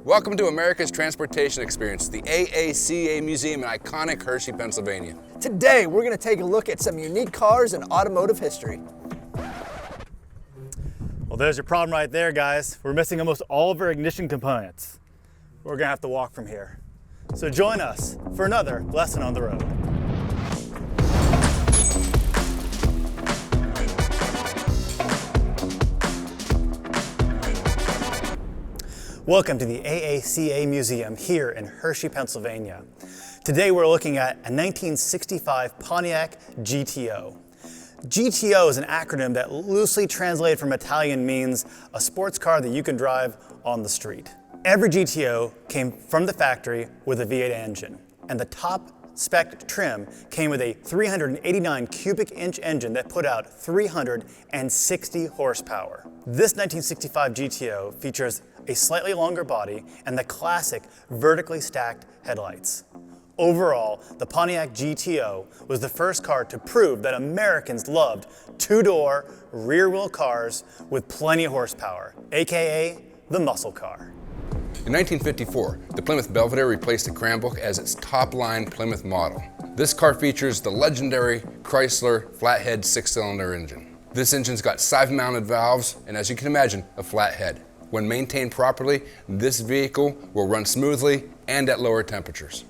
Welcome to America's Transportation Experience, the AACA Museum in iconic Hershey, Pennsylvania. Today, we're going to take a look at some unique cars in automotive history. Well, there's your problem right there, guys. We're missing almost all of our ignition components. We're going to have to walk from here. So join us for another lesson on the road. Welcome to the AACA Museum here in Hershey, Pennsylvania. Today we're looking at a 1965 Pontiac GTO. GTO is an acronym that loosely translated from Italian means a sports car that you can drive on the street. Every GTO came from the factory with a V8 engine, and the top spec trim came with a 389 cubic inch engine that put out 360 horsepower. This 1965 GTO features a slightly longer body and the classic vertically stacked headlights. Overall, the Pontiac GTO was the first car to prove that Americans loved two-door, rear-wheel cars with plenty of horsepower, aka the muscle car. In 1954, the Plymouth Belvedere replaced the Cranbrook as its top-line Plymouth model. This car features the legendary Chrysler flathead six-cylinder engine. This engine's got side-mounted valves and, as you can imagine, a flat head. When maintained properly, this vehicle will run smoothly and at lower temperatures.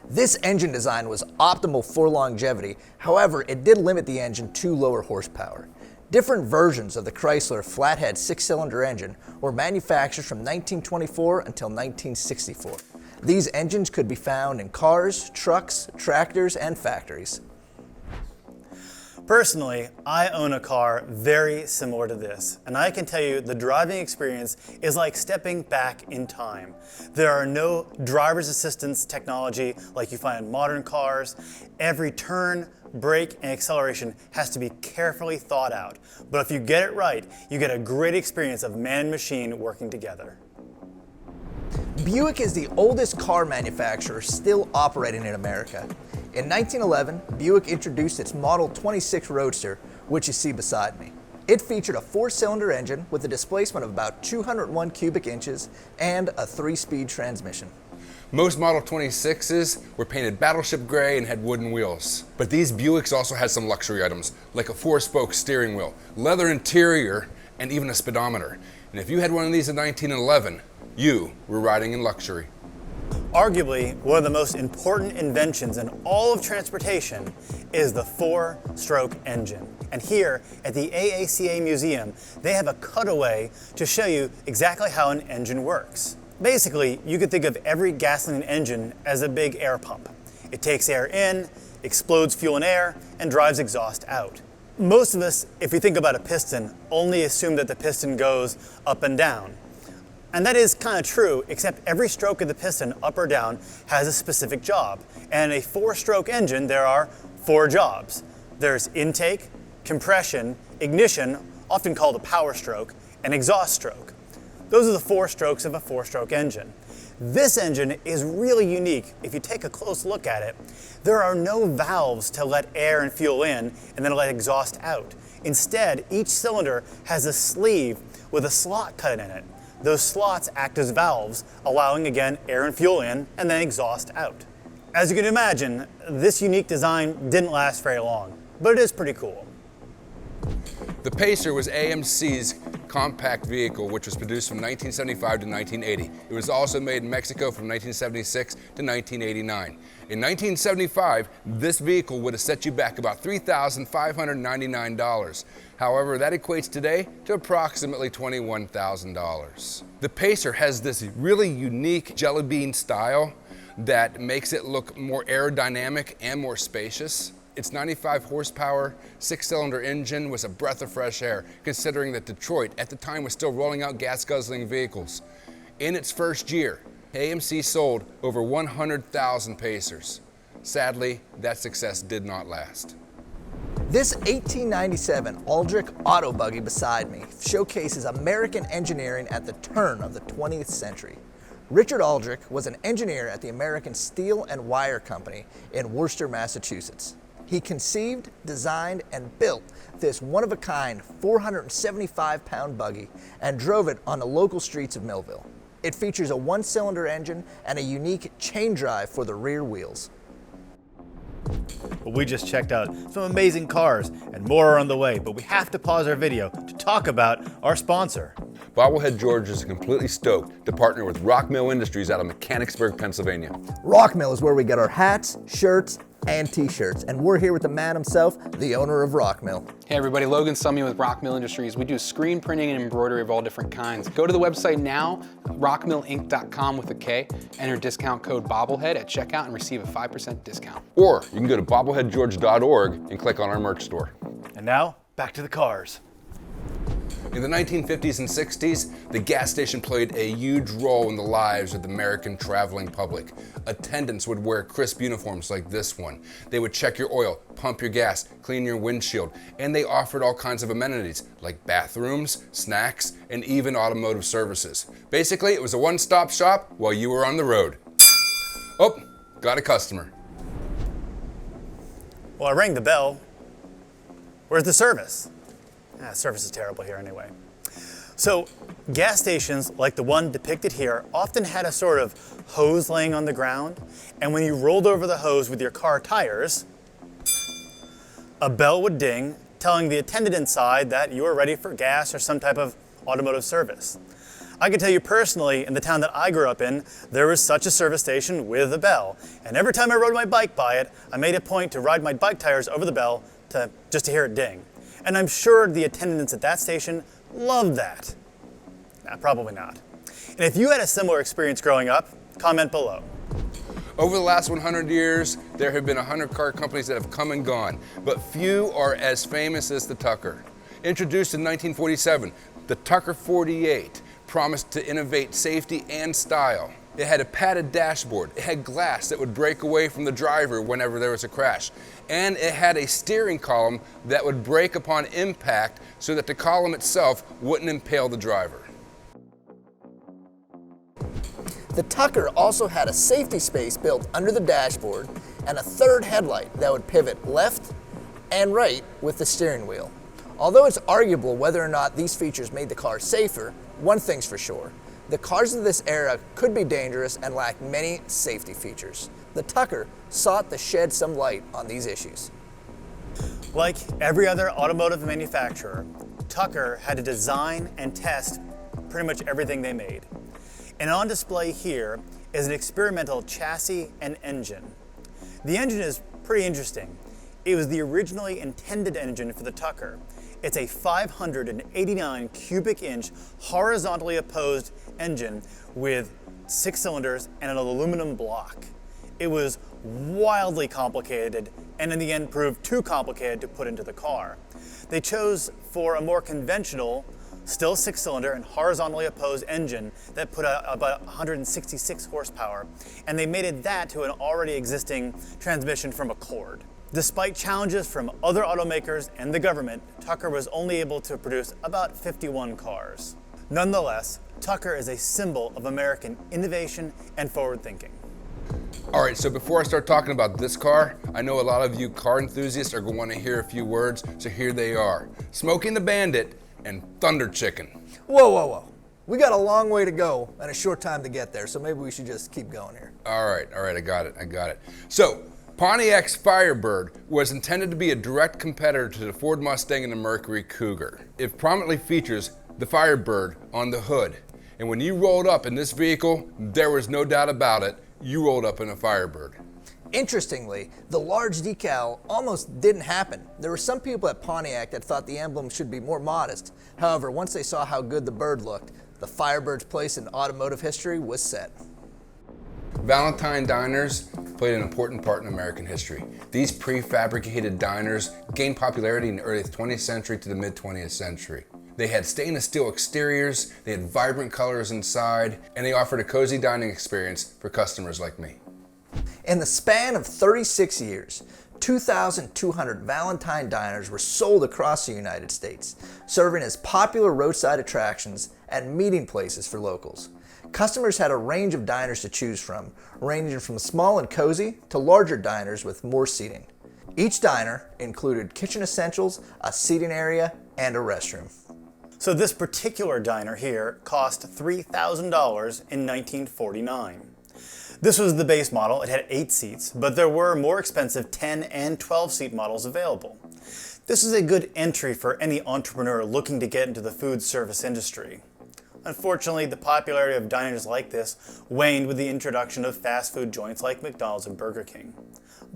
This engine design was optimal for longevity, however, it did limit the engine to lower horsepower. Different versions of the Chrysler flathead six-cylinder engine were manufactured from 1924 until 1964. These engines could be found in cars, trucks, tractors, and factories. Personally, I own a car very similar to this, and I can tell you the driving experience is like stepping back in time. There are no driver's assistance technology like you find in modern cars. Every turn, brake, and acceleration has to be carefully thought out. But if you get it right, you get a great experience of man and machine working together. Buick is the oldest car manufacturer still operating in America. In 1911, Buick introduced its Model 26 Roadster, which you see beside me. It featured a four-cylinder engine with a displacement of about 201 cubic inches and a 3-speed transmission. Most Model 26s were painted battleship gray and had wooden wheels. But these Buicks also had some luxury items, like a 4-spoke steering wheel, leather interior, and even a speedometer. And if you had one of these in 1911, you were riding in luxury. Arguably, one of the most important inventions in all of transportation is the 4-stroke engine. And here at the AACA Museum, they have a cutaway to show you exactly how an engine works. Basically, you could think of every gasoline engine as a big air pump. It takes air in, explodes fuel and air, and drives exhaust out. Most of us, if we think about a piston, only assume that the piston goes up and down. And that is kind of true, except every stroke of the piston, up or down, has a specific job. And in a 4-stroke engine, there are 4 jobs. There's intake, compression, ignition, often called a power stroke, and exhaust stroke. Those are the 4 strokes of a 4-stroke engine. This engine is really unique. If you take a close look at it, there are no valves to let air and fuel in and then let exhaust out. Instead, each cylinder has a sleeve with a slot cut in it. Those slots act as valves, allowing again air and fuel in and then exhaust out. As you can imagine, this unique design didn't last very long, but it is pretty cool. The Pacer was AMC's compact vehicle, which was produced from 1975 to 1980. It was also made in Mexico from 1976 to 1989. In 1975, this vehicle would have set you back about $3,599. However, that equates today to approximately $21,000. The Pacer has this really unique jelly bean style that makes it look more aerodynamic and more spacious. Its 95 horsepower, 6-cylinder engine was a breath of fresh air, considering that Detroit at the time was still rolling out gas-guzzling vehicles. In its first year, AMC sold over 100,000 Pacers. Sadly, that success did not last. This 1897 Aldrich auto buggy beside me showcases American engineering at the turn of the 20th century. Richard Aldrich was an engineer at the American Steel and Wire Company in Worcester, Massachusetts. He conceived, designed, and built this one-of-a-kind 475-pound buggy and drove it on the local streets of Millville. It features a 1-cylinder engine and a unique chain drive for the rear wheels. Well, we just checked out some amazing cars, and more are on the way, but we have to pause our video to talk about our sponsor. Bobblehead George is completely stoked to partner with Rockmill Industries out of Mechanicsburg, Pennsylvania. Rockmill is where we get our hats, shirts, and t-shirts, and we're here with the man himself, the owner of Rockmill. Hey everybody, Logan Summy with Rockmill Industries. We do screen printing and embroidery of all different kinds. Go to the website now, rockmillinc.com with a K, enter discount code Bobblehead at checkout and receive a 5% discount. Or you can go to bobbleheadgeorge.org and click on our merch store. And now, back to the cars. In the 1950s and 60s, the gas station played a huge role in the lives of the American traveling public. Attendants would wear crisp uniforms like this one. They would check your oil, pump your gas, clean your windshield, and they offered all kinds of amenities like bathrooms, snacks, and even automotive services. Basically, it was a one-stop shop while you were on the road. Oh, got a customer. Well, I rang the bell. Where's the service? Service is terrible here anyway. So, gas stations like the one depicted here often had a sort of hose laying on the ground, and when you rolled over the hose with your car tires, a bell would ding, telling the attendant inside that you were ready for gas or some type of automotive service. I can tell you personally, in the town that I grew up in, there was such a service station with a bell, and every time I rode my bike by it, I made a point to ride my bike tires over the bell just to hear it ding. And I'm sure the attendants at that station loved that. Nah, probably not. And if you had a similar experience growing up, comment below. Over the last 100 years, there have been 100 car companies that have come and gone, but few are as famous as the Tucker. Introduced in 1947, the Tucker 48 promised to innovate safety and style. It had a padded dashboard, it had glass that would break away from the driver whenever there was a crash, and it had a steering column that would break upon impact so that the column itself wouldn't impale the driver. The Tucker also had a safety space built under the dashboard and a third headlight that would pivot left and right with the steering wheel. Although it's arguable whether or not these features made the car safer, one thing's for sure. The cars of this era could be dangerous and lack many safety features. The Tucker sought to shed some light on these issues. Like every other automotive manufacturer, Tucker had to design and test pretty much everything they made. And on display here is an experimental chassis and engine. The engine is pretty interesting. It was the originally intended engine for the Tucker. It's a 589 cubic inch horizontally opposed engine with 6 cylinders and an aluminum block. It was wildly complicated and in the end proved too complicated to put into the car. They chose for a more conventional, still 6-cylinder and horizontally opposed engine that put out about 166 horsepower, and they mated that to an already existing transmission from Accord. Despite challenges from other automakers and the government, Tucker was only able to produce about 51 cars. Nonetheless, Tucker is a symbol of American innovation and forward thinking. All right, so before I start talking about this car, I know a lot of you car enthusiasts are going to want to hear a few words, so here they are. Smoking the Bandit and Thunder Chicken. Whoa, whoa, whoa. We got a long way to go and a short time to get there, so maybe we should just keep going here. All right, I got it. So, Pontiac's Firebird was intended to be a direct competitor to the Ford Mustang and the Mercury Cougar. It prominently features the Firebird on the hood. And when you rolled up in this vehicle, there was no doubt about it, you rolled up in a Firebird. Interestingly, the large decal almost didn't happen. There were some people at Pontiac that thought the emblem should be more modest. However, once they saw how good the bird looked, the Firebird's place in automotive history was set. Valentine diners played an important part in American history. These prefabricated diners gained popularity in the early 20th century to the mid-20th century. They had stainless steel exteriors, they had vibrant colors inside, and they offered a cozy dining experience for customers like me. In the span of 36 years, 2,200 Valentine diners were sold across the United States, serving as popular roadside attractions and meeting places for locals. Customers had a range of diners to choose from, ranging from small and cozy to larger diners with more seating. Each diner included kitchen essentials, a seating area, and a restroom. So this particular diner here cost $3,000 in 1949. This was the base model. It had 8 seats, but there were more expensive 10 and 12 seat models available. This is a good entry for any entrepreneur looking to get into the food service industry. Unfortunately, the popularity of diners like this waned with the introduction of fast food joints like McDonald's and Burger King.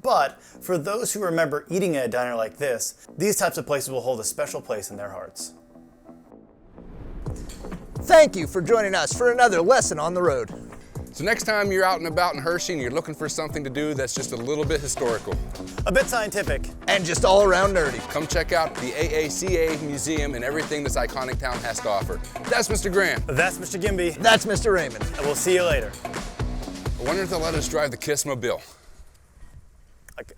But for those who remember eating at a diner like this, these types of places will hold a special place in their hearts. Thank you for joining us for another lesson on the road. So next time you're out and about in Hershey and you're looking for something to do that's just a little bit historical, A bit scientific, And just all around nerdy. come check out the AACA Museum and everything this iconic town has to offer. That's Mr. Graham. that's Mr. Gimbi, That's Mr. Raymond. and we'll see you later. I wonder if they'll let us drive the Kissmobile.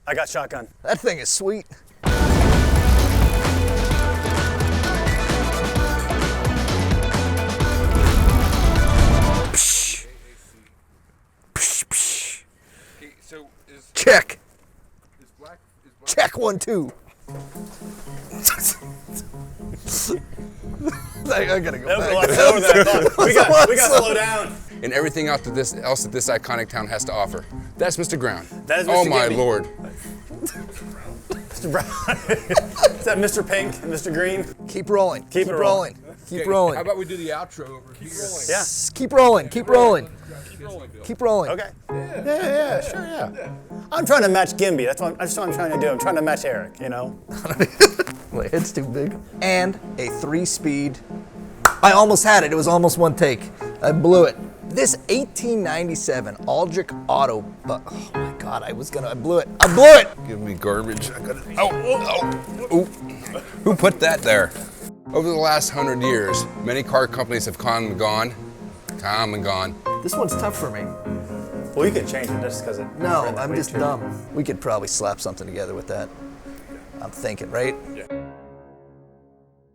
I got shotgun. That thing is sweet. So is Check. black? Check 1, 2. I gotta go That was a back. lot slower than I thought. We got to slow down. And everything else that this iconic town has to offer. That's Mr. Brown. That is Oh Mr. my Gimbi. Lord. Mr. Brown. Is that Mr. Pink and Mr. Green? Keep rolling. Keep it rolling. Keep Okay, rolling. How about we do the outro over here? Yeah. Keep rolling. Keep rolling. Keep rolling. Okay. Yeah, sure, yeah. I'm trying to match Gimbi. That's what I'm trying to do. I'm trying to match Eric, you know? My head's too big. And a 3-speed. I almost had it. It was almost one take. I blew it. This 1897 Aldrich Auto, but oh my God, I blew it. I blew it. Give me garbage. I got it. Oh. Who put that there? Over the last 100 years, many car companies have come and gone. This one's tough for me. Well, you can change it just because it. No, I'm just dumb. We could probably slap something together with that. I'm thinking, right? Yeah.